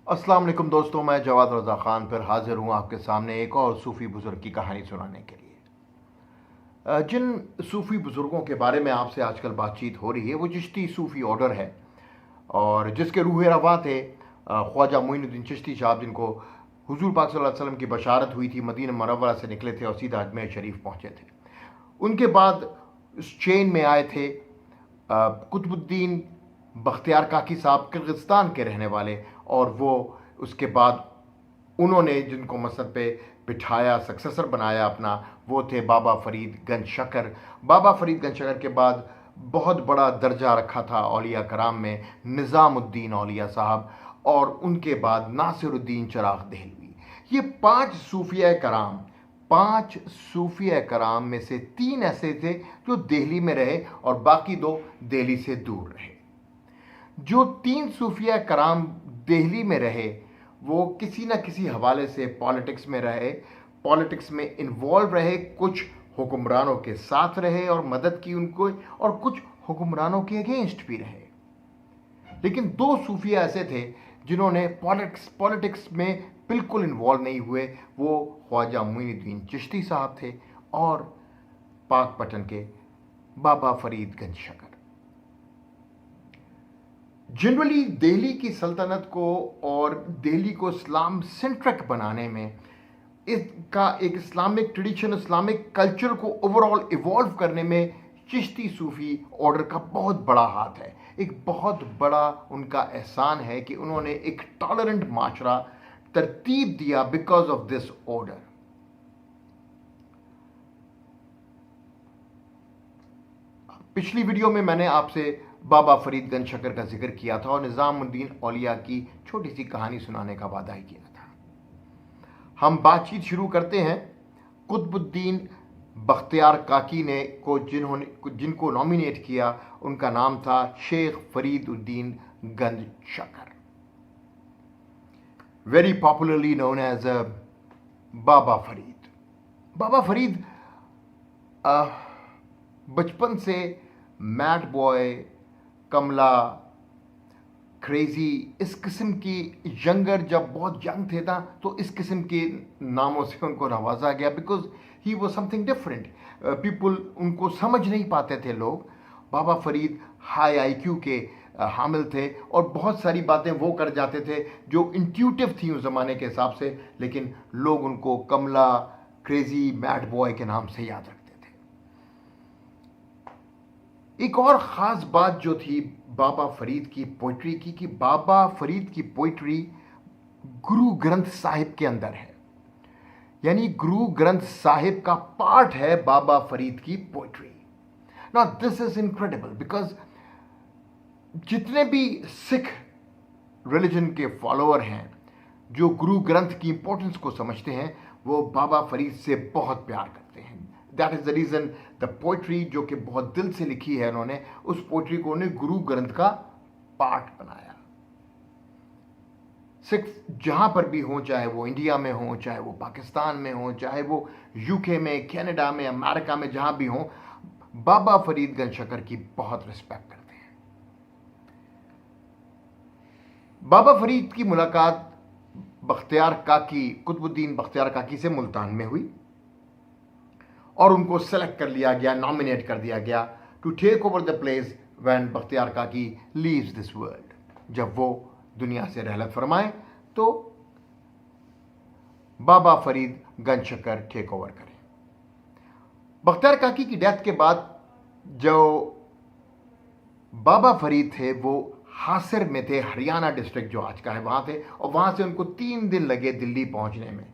अस्सलाम वालेकुम दोस्तों, मैं जवाद रज़ा ख़ान फिर हाज़िर हूँ आपके सामने एक और सूफ़ी बुज़ुर्ग की कहानी सुनाने के लिए। जिन सूफ़ी बुज़ुर्गों के बारे में आपसे आजकल बातचीत हो रही है वो चिश्ती सूफ़ी ऑर्डर है और जिसके रूह रवां थे ख्वाजा मोइनुद्दीन चिश्ती साहब, जिनको हुज़ूर पाक सल्लल्लाहु अलैहि वसल्लम की बशारत हुई थी, मदीना मुनव्वरा से निकले थे और सीधा अजमेर शरीफ पहुँचे थे। उनके बाद इस चेन में आए थे कुतुबुद्दीन बख्तियार काकी साहब, किर्गिस्तान के रहने वाले, और वो उसके बाद उन्होंने जिनको मसनद पे बिठाया, सक्सेसर बनाया अपना, वो थे बाबा फरीद गंज शकर। बाबा फरीद गंज शकर के बाद बहुत बड़ा दर्जा रखा था औलिया कराम में निज़ामुद्दीन औलिया साहब, और उनके बाद नासिरुद्दीन चिराग देहलवी। ये पांच सूफिया कराम में से तीन ऐसे थे जो दिल्ली में रहे और बाकी दो दिल्ली से दूर रहे। जो तीन सूफिया कराम दिल्ली में रहे वो किसी न किसी हवाले से पॉलिटिक्स में रहे, पॉलिटिक्स में इन्वॉल्व रहे, कुछ हुक्मरानों के साथ रहे और मदद की उनको, और कुछ हुक्मरानों के अगेंस्ट भी रहे। लेकिन दो सूफिया ऐसे थे जिन्होंने पॉलिटिक्स में बिल्कुल इन्वॉल्व नहीं हुए। वो ख्वाजा मोइनुद्दीन चिश्ती साहब थे और पाकपटन के बाबा फरीद गंज शकर। जनरली दिल्ली की सल्तनत को और दिल्ली को इस्लाम सेंट्रिक बनाने में, इसका एक इस्लामिक ट्रेडिशन, इस्लामिक कल्चर को ओवरऑल इवॉल्व करने में चिश्ती सूफी ऑर्डर का बहुत बड़ा हाथ है। एक बहुत बड़ा उनका एहसान है कि उन्होंने एक टॉलरेंट माशरा तरतीब दिया बिकॉज ऑफ दिस ऑर्डर। पिछली वीडियो में मैंने आपसे बाबा फरीद गंज शकर का जिक्र किया था और निज़ामुद्दीन औलिया की छोटी सी कहानी सुनाने का वादा ही किया था। हम बातचीत शुरू करते हैं कुतुबुद्दीन बख्तियार काकी ने जिनको नॉमिनेट किया, उनका नाम था शेख फरीदुद्दीन गंज शकर, वेरी पॉपुलरली नोन एज बाबा फरीद। बाबा फरीद बचपन से मैड बॉय, कमला, क्रेजी, इस किस्म की यंगर, जब बहुत यंग थे ना तो इस किस्म के नामों से उनको नवाजा गया because he was something different. People उनको समझ नहीं पाते थे लोग। बाबा फरीद हाई आईक्यू के हामिल थे और बहुत सारी बातें वो कर जाते थे जो इंट्यूटिव थी उस ज़माने के हिसाब से, लेकिन लोग उनको कमला, क्रेजी, मैड बॉय के नाम से याद रखते थे। एक और ख़ास बात जो थी बाबा फरीद की पोइट्री की, कि बाबा फरीद की पोइट्री गुरु ग्रंथ साहिब के अंदर है, यानी गुरु ग्रंथ साहिब का पार्ट है बाबा फरीद की poetry. Now this is incredible because जितने भी सिख रिलीजन के फॉलोअर हैं जो गुरु ग्रंथ की इंपॉर्टेंस को समझते हैं, वो बाबा फरीद से बहुत प्यार करते हैं। That is the reason the poetry जो कि बहुत दिल से लिखी है उन्होंने, उस पोइट्री को उन्होंने गुरु ग्रंथ का पार्ट बनाया। सिख जहां पर भी हो, चाहे वो इंडिया में हो, चाहे वो पाकिस्तान में हो, चाहे वो यूके में, कनाडा में, अमेरिका में, जहां भी हो, बाबा फरीद गंज शकर की बहुत रिस्पेक्ट करते हैं। बाबा फरीद की मुलाकात कुतुबुद्दीन बख्तियार काकी से मुल्तान में हुई और उनको सेलेक्ट कर लिया गया, नॉमिनेट कर दिया गया to take over the place when Bakhtiyar Kaki leaves this world. जब वो दुनिया से रहलत फरमाए तो बाबा फरीद गंज शकर टेक ओवर करें। बख्तियार काकी की डेथ के बाद जो बाबा फरीद थे वो हासिर में थे, हरियाणा डिस्ट्रिक्ट जो आज का है वहाँ थे, और वहाँ से उनको 3 दिन लगे दिल्ली पहुँचने में।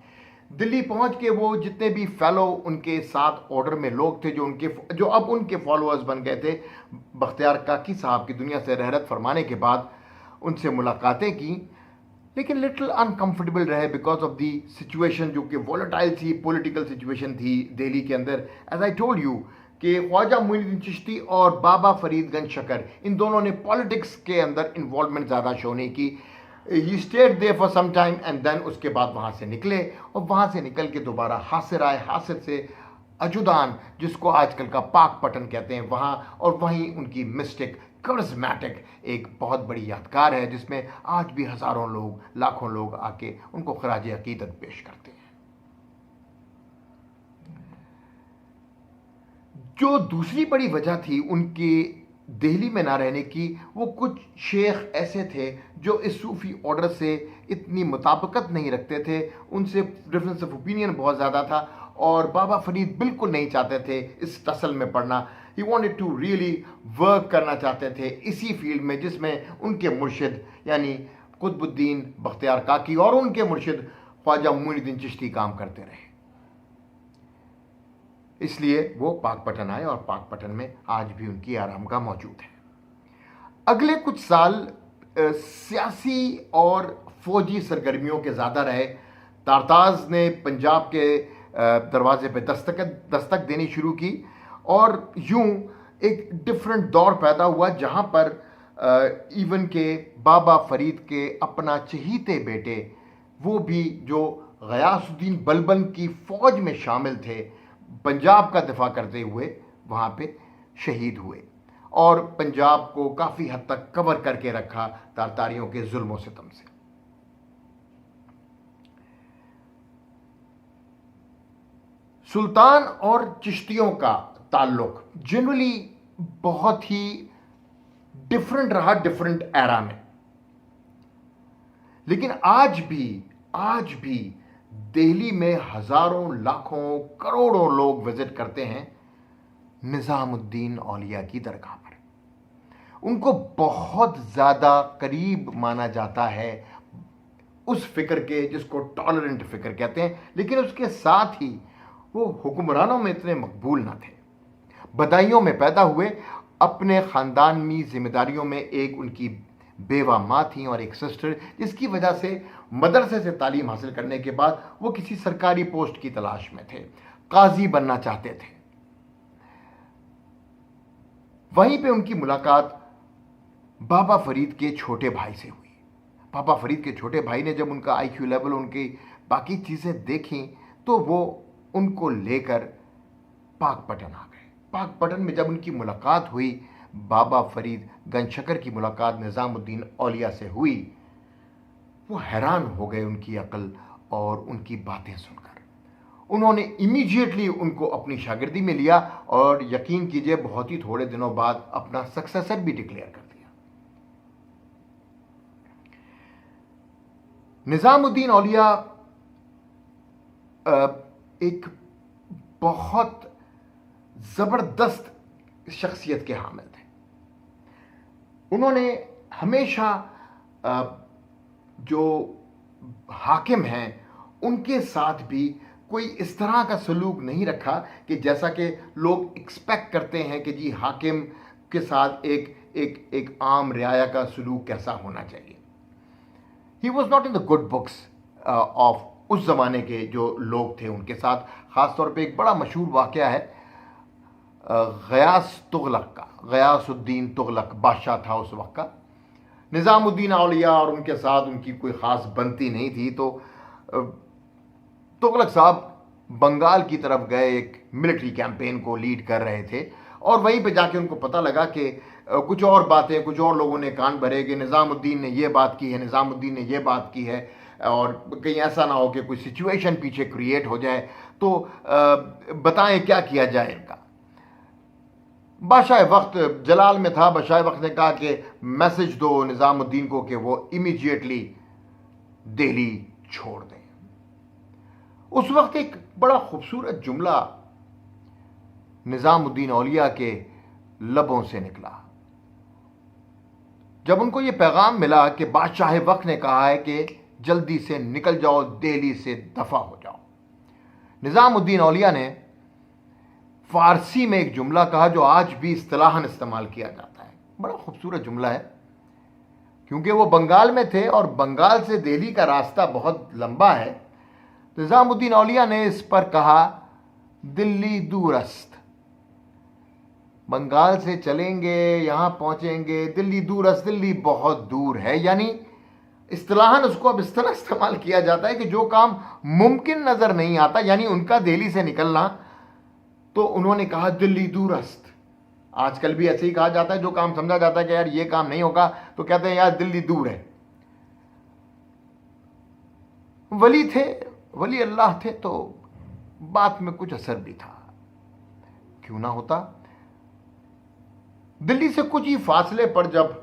दिल्ली पहुँच के वो जितने भी फेलो उनके साथ ऑर्डर में लोग थे जो अब उनके फॉलोअर्स बन गए थे, बख्तियार काकी साहब की दुनिया से रहलत फरमाने के बाद उनसे मुलाकातें की, लेकिन लिटिल अनकंफर्टेबल रहे बिकॉज ऑफ दी सिचुएशन जो कि वॉलेटाइल थी, पॉलिटिकल सिचुएशन थी दिल्ली के अंदर। एज आई टोल्ड यू कि ख्वाजा मोइनुद्दीन चिश्ती और बाबा फरीद गंज शकर, इन दोनों ने पॉलिटिक्स के अंदर इन्वॉल्वमेंट ज़्यादा शो नहीं की। He stayed there for some time and then उसके बाद वहाँ से निकले और वहाँ से निकल के दोबारा हासिर आए, हासिर से अजुदान, जिसको आजकल का पाकपटन कहते हैं, वहाँ, और वहीं उनकी मिस्टिक करिस्मेटिक एक बहुत बड़ी यादगार है, जिसमें आज भी हज़ारों लोग, लाखों लोग आके उनको खराज अकीदत पेश करते हैं। जो दूसरी बड़ी वजह थी उनकी दिल्ली में ना रहने की, वो कुछ शेख ऐसे थे जो इस सूफ़ी ऑर्डर से इतनी मुताबिकत नहीं रखते थे, उनसे डिफरेंस ऑफ ओपिनियन बहुत ज़्यादा था, और बाबा फरीद बिल्कुल नहीं चाहते थे इस टसल में पढ़ना। He wanted to really work करना चाहते थे इसी फील्ड में जिसमें उनके मुर्शिद यानी कुतुबुद्दीन बख्तियार काकी और उनके मुर्शिद ख्वाजा मोइनुद्दीन चिश्ती काम करते रहे। इसलिए वो पाकपटन आए और पाकपटन में आज भी उनकी आरामगाह मौजूद है। अगले कुछ साल सियासी और फौजी सरगर्मियों के ज़्यादा रहे। तारताज ने पंजाब के दरवाजे पे दस्तक देनी शुरू की और यूं एक डिफरेंट दौर पैदा हुआ जहां पर इवन के बाबा फरीद के अपना चहीते बेटे, वो भी जो गयासुद्दीन बलबन की फ़ौज में शामिल थे, पंजाब का दिफा करते हुए वहाँ पे शहीद हुए और पंजाब को काफ़ी हद तक कवर करके रखा तारतारियों के जुल्म सितम से। सुल्तान और चिश्तियों का ताल्लुक जनरली बहुत ही डिफरेंट रहा डिफरेंट एरा में, लेकिन आज भी दिल्ली में हजारों, लाखों, करोड़ों लोग विजिट करते हैं निजामुद्दीन औलिया की दरगाह पर। उनको बहुत ज़्यादा करीब माना जाता है उस फिक्र के जिसको टॉलरेंट फिक्र कहते हैं, लेकिन उसके साथ ही वो हुक्मरानों में इतने मकबूल ना थे। बदायूं में पैदा हुए, अपने ख़ानदानी जिम्मेदारियों में एक उनकी बेवा माँ थी और एक सिस्टर, जिसकी वजह से मदरसे से तालीम हासिल करने के बाद वो किसी सरकारी पोस्ट की तलाश में थे, काजी बनना चाहते थे। वहीं पे उनकी मुलाकात बाबा फरीद के छोटे भाई से हुई। बाबा फरीद के छोटे भाई ने जब उनका आईक्यू लेवल, उनकी बाकी चीज़ें देखी तो वो उनको लेकर पाकपटन आ गए। पाकपटन में जब उनकी मुलाकात हुई, बाबा फरीद गंजशकर की मुलाकात निज़ामुद्दीन औलिया से हुई, वो हैरान हो गए उनकी अक्ल और उनकी बातें सुनकर। उन्होंने इमीडिएटली उनको अपनी शागिर्दी में लिया और यकीन कीजिए बहुत ही थोड़े दिनों बाद अपना सक्सेसर भी डिक्लेयर कर दिया। निज़ामुद्दीन औलिया एक बहुत ज़बरदस्त शख्सियत के हामिल थे। उन्होंने हमेशा जो हाकिम हैं उनके साथ भी कोई इस तरह का सलूक नहीं रखा कि जैसा कि लोग एक्सपेक्ट करते हैं कि जी हाकिम के साथ एक आम रियाया का सलूक कैसा होना चाहिए। He was not in the good books of उस ज़माने के जो लोग थे उनके साथ। ख़ास तौर पे एक बड़ा मशहूर वाक़या है गयास तुगलक का। गयासुद्दीन तुगलक बादशाह था उस वक्त का। निज़ामुद्दीन औलिया और उनके साथ उनकी कोई ख़ास बनती नहीं थी, तो तुगलक साहब बंगाल की तरफ गए, एक मिलिट्री कैंपेन को लीड कर रहे थे और वहीं पे जाके उनको पता लगा कि कुछ और बातें, कुछ और लोगों ने कान भरे कि निज़ामुद्दीन ने ये बात की है, निज़ामुद्दीन ने ये बात की है, और कहीं ऐसा ना हो कि कोई सिचुएशन पीछे क्रिएट हो जाए, तो बताएं क्या किया जाए इनका। बादशाह वक्त जलाल में था। बादशाह वक्त ने कहा कि मैसेज दो निज़ामुद्दीन को कि वो इमीडिएटली दिल्ली छोड़ दें। उस वक्त एक बड़ा खूबसूरत जुमला निज़ामुद्दीन औलिया के लबों से निकला जब उनको ये पैगाम मिला कि बादशाह वक्त ने कहा है कि जल्दी से निकल जाओ, दिल्ली से दफा हो जाओ। निज़ामुद्दीन औलिया ने फारसी में एक जुमला कहा जो आज भी इस्तिलाहन इस्तेमाल किया जाता है। बड़ा खूबसूरत जुमला है क्योंकि वो बंगाल में थे और बंगाल से दिल्ली का रास्ता बहुत लंबा है। निज़ामुद्दीन औलिया ने इस पर कहा, दिल्ली दूरस्त, बंगाल से चलेंगे, यहां पहुंचेंगे, दिल्ली दूरस्त, दिल्ली बहुत दूर है। यानी इस्तिलाहन उसको अब इस तरह इस्तेमाल किया जाता है कि जो काम मुमकिन नजर नहीं आता, यानी उनका दिल्ली से निकलना, तो उन्होंने कहा दिल्ली दूरस्त, आजकल भी ऐसे ही कहा जाता है, जो काम समझा जाता है कि यार ये काम नहीं होगा तो कहते हैं यार दिल्ली दूर है। वली थे, वली अल्लाह थे, तो बात में कुछ असर भी था। क्यों ना होता। दिल्ली से कुछ ही फासले पर जब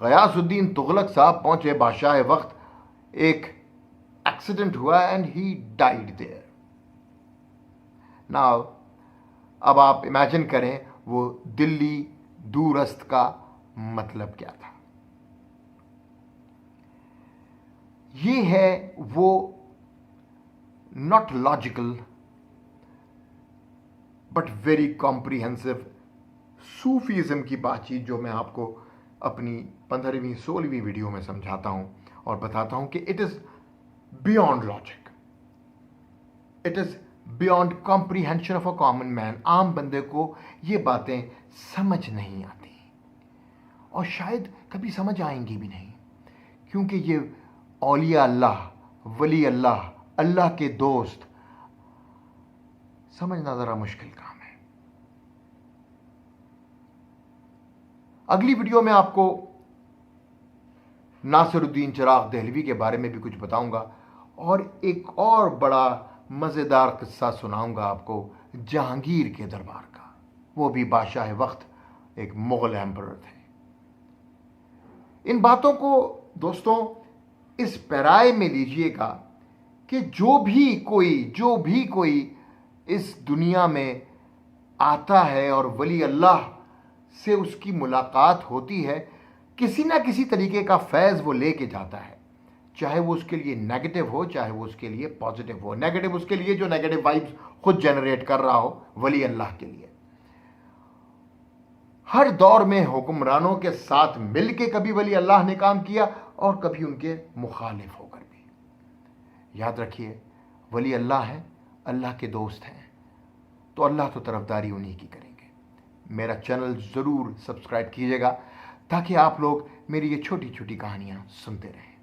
गयासुद्दीन तुगलक साहब पहुंचे बादशाह वक्त, एक एक्सीडेंट हुआ and he died there. Now अब आप इमेजिन करें वो दिल्ली दूरस्थ का मतलब क्या था। ये है वो not logical but very comprehensive Sufism की बातचीत जो मैं आपको अपनी 15वीं 16वीं वीडियो में समझाता हूं और बताता हूं कि it is beyond logic, it is beyond comprehension of a common man. आम बंदे को ये बातें समझ नहीं आती और शायद कभी समझ आएंगी भी नहीं, क्योंकि ये औलिया अल्लाह, वली अल्लाह, अल्लाह के दोस्त समझना जरा मुश्किल काम है। अगली वीडियो में आपको नासिरुद्दीन चिराग देहलवी के बारे में भी कुछ बताऊंगा और एक और बड़ा मजेदार किस्सा सुनाऊंगा आपको जहांगीर के दरबार का। वो भी बादशाह वक्त एक मुगल एम्परर थे। इन बातों को दोस्तों इस पैराए में लीजिएगा कि जो भी कोई इस दुनिया में आता है और वली अल्लाह से उसकी मुलाकात होती है, किसी ना किसी तरीके का फैज़ वो लेके जाता है, चाहे वो उसके लिए नेगेटिव हो, चाहे वो उसके लिए पॉजिटिव हो। नेगेटिव उसके लिए जो नेगेटिव वाइब्स खुद जनरेट कर रहा हो, वली अल्लाह के लिए। हर दौर में हुक्मरानों के साथ मिलके कभी वली अल्लाह ने काम किया और कभी उनके मुखालिफ होकर भी। याद रखिए, वली अल्लाह है, अल्लाह के दोस्त हैं, तो अल्लाह तो तरफदारी उन्हीं की करेंगे। मेरा चैनल ज़रूर सब्सक्राइब कीजिएगा ताकि आप लोग मेरी ये छोटी छोटी कहानियाँ सुनते रहें।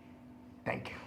Thank you.